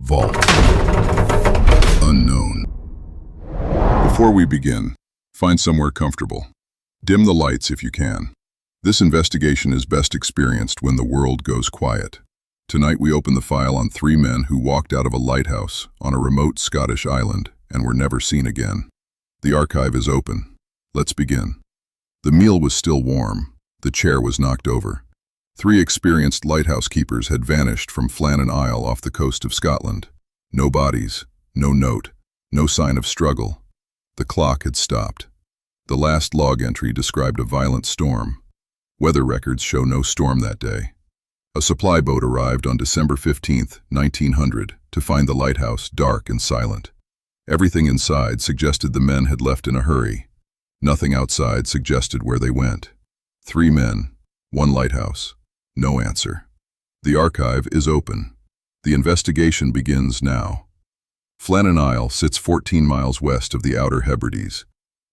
Vault. Unknown. Before we begin, find somewhere comfortable. Dim the lights if you can. This investigation is best experienced when the world goes quiet. Tonight we open the file on 3 men who walked out of a lighthouse on a remote Scottish island and were never seen again. The archive is open. Let's begin. The meal was still warm. The chair was knocked over. 3 experienced lighthouse keepers had vanished from Flannan Isle off the coast of Scotland. No bodies, no note, no sign of struggle. The clock had stopped. The last log entry described a violent storm. Weather records show no storm that day. A supply boat arrived on December 15, 1900, to find the lighthouse dark and silent. Everything inside suggested the men had left in a hurry. Nothing outside suggested where they went. 3 men, 1 lighthouse. No answer. The archive is open. The investigation begins now. Flannan Isle sits 14 miles west of the Outer Hebrides.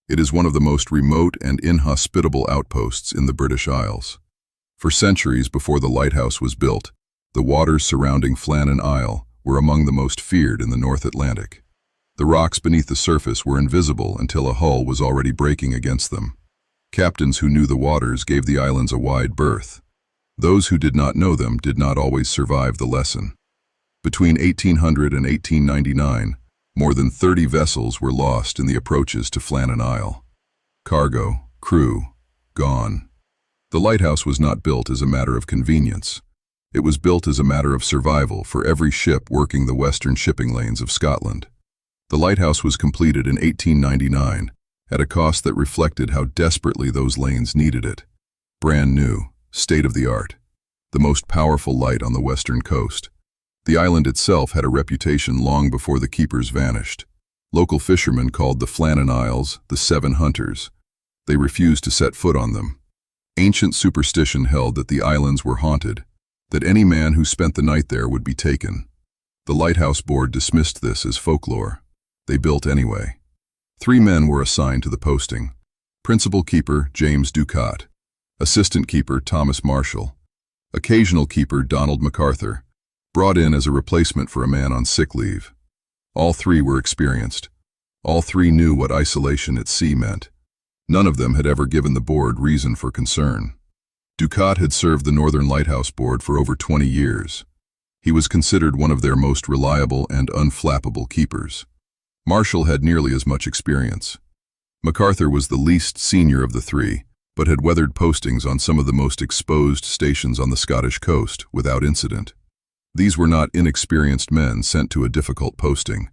It is one of the most remote and inhospitable outposts in the British Isles. For centuries before the lighthouse was built, the waters surrounding Flannan Isle were among the most feared in the North Atlantic. The rocks beneath the surface were invisible until a hull was already breaking against them. Captains who knew the waters gave the islands a wide berth. Those who did not know them did not always survive the lesson. Between 1800 and 1899, more than 30 vessels were lost in the approaches to Flannan Isle. Cargo, crew, gone. The lighthouse was not built as a matter of convenience. It was built as a matter of survival for every ship working the western shipping lanes of Scotland. The lighthouse was completed in 1899 at a cost that reflected how desperately those lanes needed it. Brand new, state-of-the-art, the most powerful light on the western coast. The island itself had a reputation long before the keepers vanished. Local fishermen called the Flannan Isles the 7 Hunters. They refused to set foot on them. Ancient superstition held that the islands were haunted, that any man who spent the night there would be taken. The lighthouse board dismissed this as folklore. They built anyway. 3 men were assigned to the posting. Principal keeper James Ducat, assistant keeper Thomas Marshall, occasional keeper Donald MacArthur, brought in as a replacement for a man on sick leave. All 3 were experienced. All 3 knew what isolation at sea meant. None of them had ever given the board reason for concern. Ducat had served the Northern Lighthouse Board for over 20 years. He was considered one of their most reliable and unflappable keepers. Marshall had nearly as much experience. MacArthur was the least senior of the 3, but had weathered postings on some of the most exposed stations on the Scottish coast without incident. These were not inexperienced men sent to a difficult posting.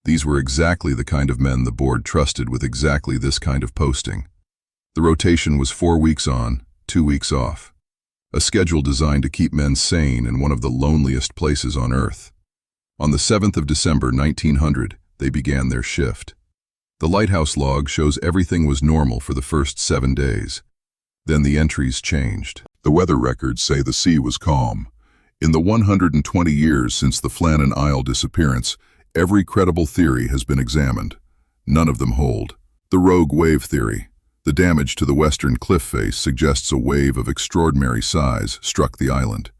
These were exactly the kind of men the board trusted with exactly this kind of posting. The rotation was 4 weeks on, 2 weeks off. A schedule designed to keep men sane in one of the loneliest places on Earth. On the 7th of December 1900, they began their shift. The lighthouse log shows everything was normal for the first 7 days. Then the entries changed. The weather records say the sea was calm. In the 120 years since the Flannan Isle disappearance, every credible theory has been examined. None of them hold. The rogue wave theory. The damage to the western cliff face suggests a wave of extraordinary size struck the island.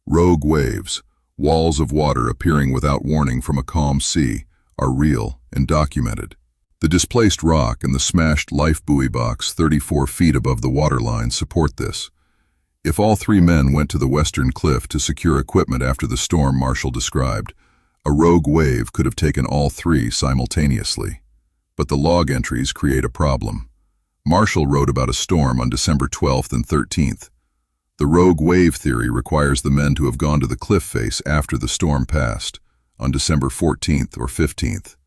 Rogue waves, walls of water appearing without warning from a calm sea, are real and documented. The displaced rock and the smashed life buoy box 34 feet above the waterline support this. If all 3 men went to the western cliff to secure equipment after the storm Marshall described, a rogue wave could have taken all 3 simultaneously. But the log entries create a problem. Marshall wrote about a storm on December 12th and 13th. The rogue wave theory requires the men to have gone to the cliff face after the storm passed, on December 14th or 15th.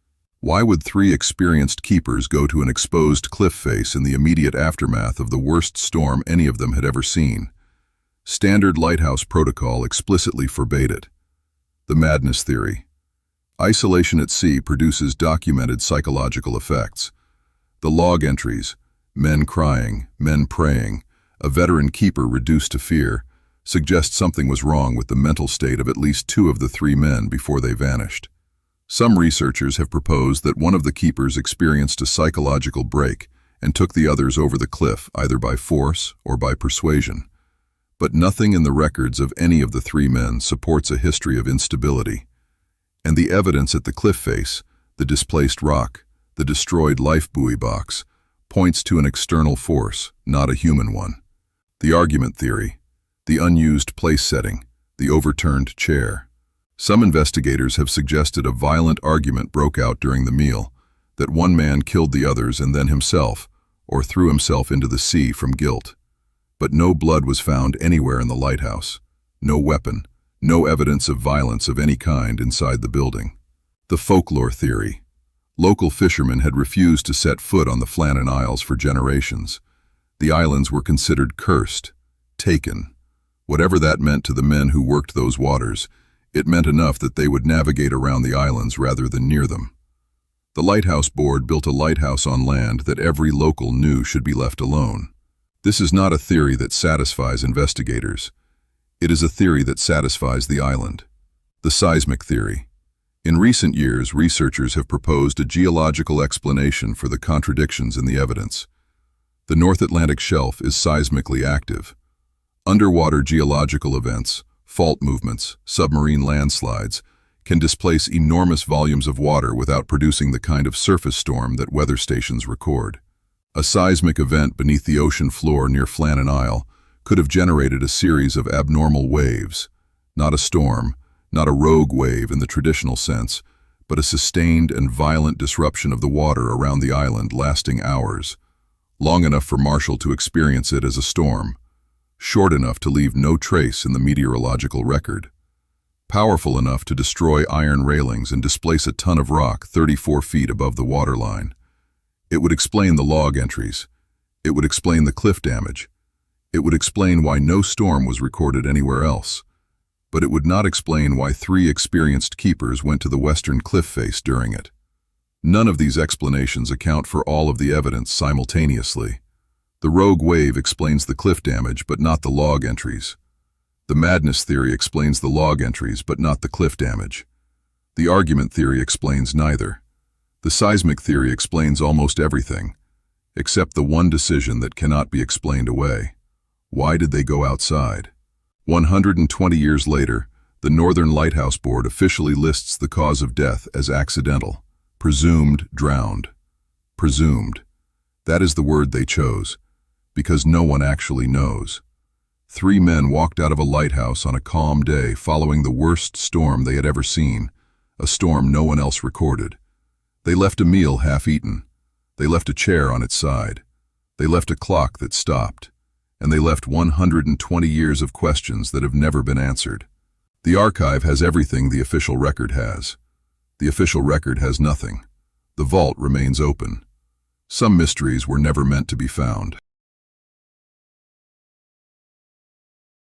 Why would 3 experienced keepers go to an exposed cliff face in the immediate aftermath of the worst storm any of them had ever seen? Standard lighthouse protocol explicitly forbade it. The madness theory. Isolation at sea produces documented psychological effects. The log entries, men crying, men praying, a veteran keeper reduced to fear, suggest something was wrong with the mental state of at least 2 of the 3 men before they vanished. Some researchers have proposed that one of the keepers experienced a psychological break and took the others over the cliff either by force or by persuasion. But nothing in the records of any of the 3 men supports a history of instability. And the evidence at the cliff face, the displaced rock, the destroyed life buoy box, points to an external force, not a human one. The argument theory, the unused place setting, the overturned chair. Some investigators have suggested a violent argument broke out during the meal, that one man killed the others and then himself, or threw himself into the sea from guilt. But no blood was found anywhere in the lighthouse, no weapon, no evidence of violence of any kind inside the building. The folklore theory. Local fishermen had refused to set foot on the Flannan Isles for generations. The islands were considered cursed, taken. Whatever that meant to the men who worked those waters, it meant enough that they would navigate around the islands rather than near them. The Lighthouse Board built a lighthouse on land that every local knew should be left alone. This is not a theory that satisfies investigators. It is a theory that satisfies the island. The seismic theory. In recent years, researchers have proposed a geological explanation for the contradictions in the evidence. The North Atlantic Shelf is seismically active. Underwater geological events, fault movements, submarine landslides, can displace enormous volumes of water without producing the kind of surface storm that weather stations record. A seismic event beneath the ocean floor near Flannan Isle could have generated a series of abnormal waves, not a storm, not a rogue wave in the traditional sense, but a sustained and violent disruption of the water around the island lasting hours, long enough for Marshall to experience it as a storm, short enough to leave no trace in the meteorological record, powerful enough to destroy iron railings and displace a ton of rock 34 feet above the waterline. It would explain the log entries. It would explain the cliff damage. It would explain why no storm was recorded anywhere else. But it would not explain why 3 experienced keepers went to the western cliff face during it. None of these explanations account for all of the evidence simultaneously. The rogue wave explains the cliff damage, but not the log entries. The madness theory explains the log entries, but not the cliff damage. The argument theory explains neither. The seismic theory explains almost everything, except the one decision that cannot be explained away. Why did they go outside? 120 years later, the Northern Lighthouse Board officially lists the cause of death as accidental, presumed drowned. Presumed. That is the word they chose, because no one actually knows. 3 men walked out of a lighthouse on a calm day following the worst storm they had ever seen, a storm no one else recorded. They left a meal half-eaten. They left a chair on its side. They left a clock that stopped. And they left 120 years of questions that have never been answered. The archive has everything the official record has. The official record has nothing. The vault remains open. Some mysteries were never meant to be found.